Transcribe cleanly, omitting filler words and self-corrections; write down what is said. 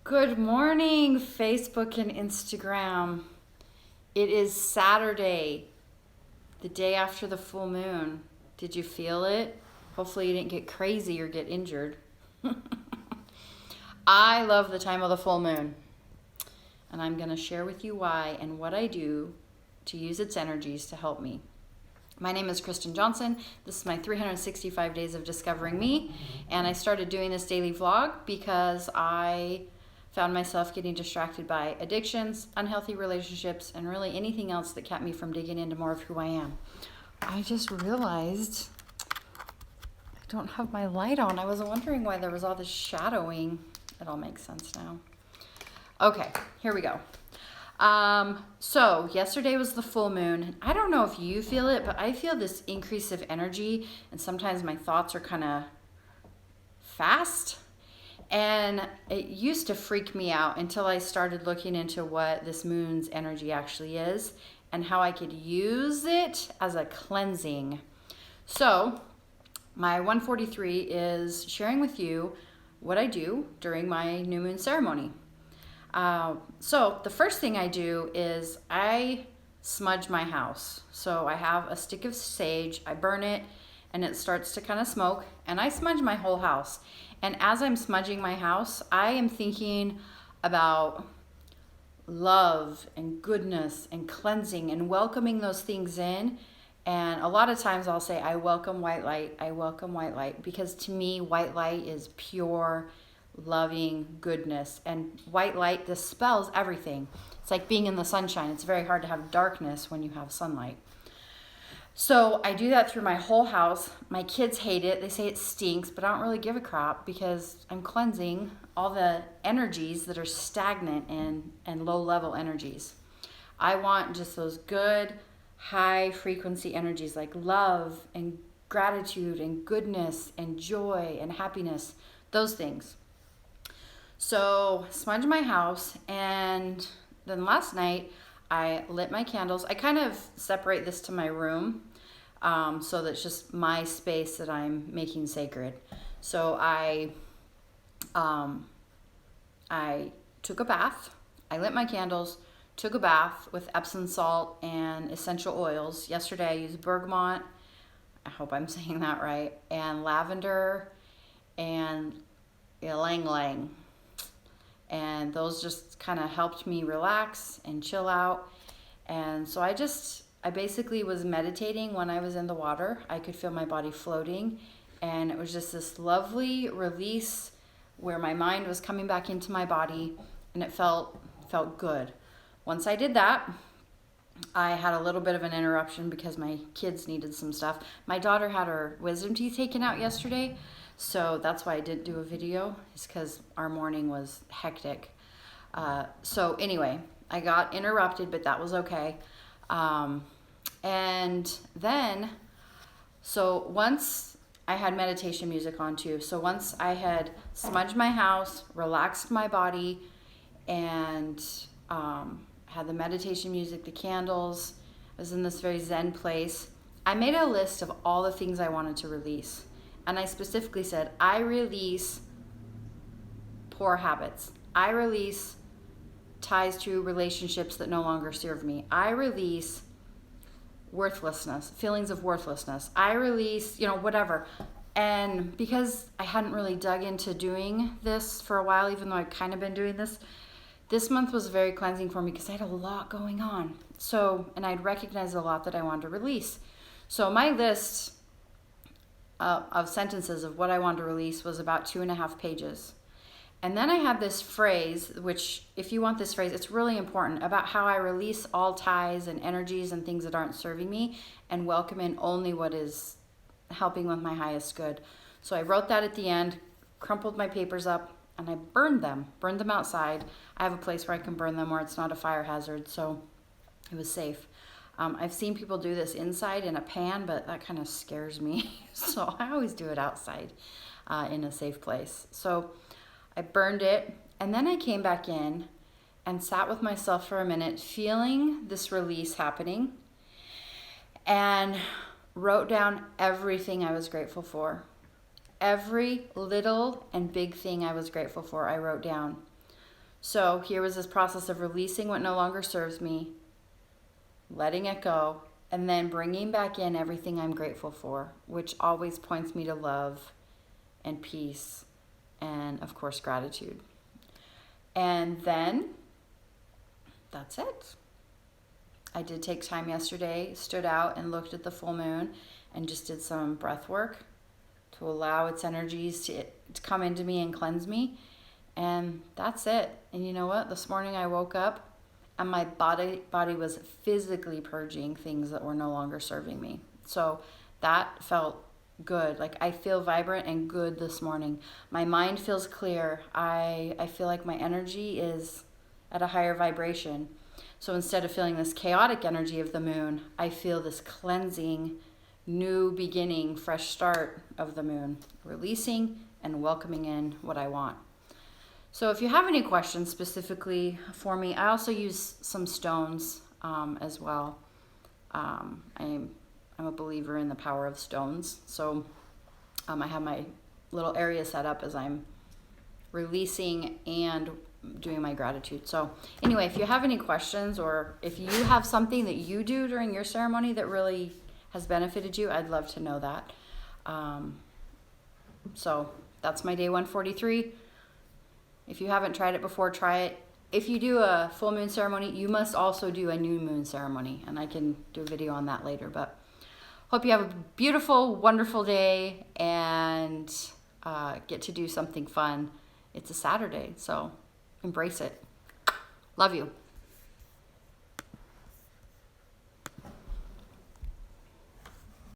Good morning, Facebook and Instagram. It is Saturday, the day after the full moon. Did you feel it? Hopefully, you didn't get crazy or get injured. I love the time of the full moon, and I'm going to share with you why and what I do to use its energies to help me. My name is Kristen Johnson. This is my 365 days of discovering me, and I started doing this daily vlog because I found myself getting distracted by addictions, unhealthy relationships, and really anything else that kept me from digging into more of who I am. I just realized I don't have my light on. I was wondering why there was all this shadowing. It all makes sense now. Okay, here we go. So yesterday was the full moon. I don't know if you feel it, but I feel this increase of energy, and sometimes my thoughts are kind of fast. And it used to freak me out until I started looking into what this moon's energy actually is and how I could use it as a cleansing. So my 143 is sharing with you what I do during my new moon ceremony. So the first thing I do is I smudge my house. So I have a stick of sage, I burn it, and it starts to kind of smoke, and I smudge my whole house. And as I'm smudging my house, I am thinking about love and goodness and cleansing and welcoming those things in. And a lot of times I'll say, I welcome white light, I welcome white light, because to me, white light is pure, loving goodness. And white light dispels everything. It's like being in the sunshine. It's very hard to have darkness when you have sunlight. So I do that through my whole house. My kids hate it. They say it stinks, but I don't really give a crap because I'm cleansing all the energies that are stagnant and low level energies. I want just those good, high frequency energies like love and gratitude and goodness and joy and happiness, those things. So smudge my house, and then last night I lit my candles. I kind of separate this to my room so that's just my space that I'm making sacred. So I took a bath. I lit my candles, took a bath with Epsom salt and essential oils. Yesterday I used bergamot, I hope I'm saying that right, and lavender and ylang ylang. And those just kind of helped me relax and chill out. And so I basically was meditating when I was in the water. I could feel my body floating, and it was just this lovely release where my mind was coming back into my body, and it felt good. Once I did that, I had a little bit of an interruption because my kids needed some stuff. My daughter had her wisdom teeth taken out yesterday, so that's why I didn't do a video, is because our morning was hectic. So anyway, I got interrupted, but that was okay. And then, so once I had meditation music on too. So once I had smudged my house, relaxed my body, and had the meditation music, the candles, I was in this very zen place. I made a list of all the things I wanted to release. And I specifically said, I release poor habits. I release ties to relationships that no longer serve me. I release worthlessness, feelings of worthlessness. I release, whatever. And because I hadn't really dug into doing this for a while, even though I'd kind of been doing this month was very cleansing for me because I had a lot going on. So, and I'd recognized a lot that I wanted to release. So my list of sentences of what I wanted to release was about 2.5 pages. And then I had this phrase, which if you want this phrase, it's really important, about how I release all ties and energies and things that aren't serving me and welcome in only what is helping with my highest good. So I wrote that at the end, crumpled my papers up, and I burned them outside. I have a place where I can burn them where it's not a fire hazard, so it was safe. I've seen people do this inside in a pan, but that kind of scares me. So I always do it outside in a safe place. So I burned it, and then I came back in and sat with myself for a minute, feeling this release happening, and wrote down everything I was grateful for. Every little and big thing I was grateful for, I wrote down. So here was this process of releasing what no longer serves me, letting it go, and then bringing back in everything I'm grateful for, which always points me to love and peace and, of course, gratitude. And then that's it. I did take time yesterday, stood out and looked at the full moon and just did some breath work to allow its energies to come into me and cleanse me. And that's it. And you know what? This morning I woke up and my body was physically purging things that were no longer serving me. So that felt good. Like I feel vibrant and good this morning. My mind feels clear. I feel like my energy is at a higher vibration. So instead of feeling this chaotic energy of the moon, I feel this cleansing, new beginning, fresh start of the moon, releasing and welcoming in what I want. So if you have any questions specifically for me, I also use some stones as well. I'm a believer in the power of stones. So I have my little area set up as I'm releasing and doing my gratitude. So anyway, if you have any questions or if you have something that you do during your ceremony that really has benefited you, I'd love to know that. So that's my day 143. If you haven't tried it before, try it. If you do a full moon ceremony, you must also do a new moon ceremony, and I can do a video on that later. But hope you have a beautiful, wonderful day and get to do something fun. It's a Saturday, so embrace it. Love you.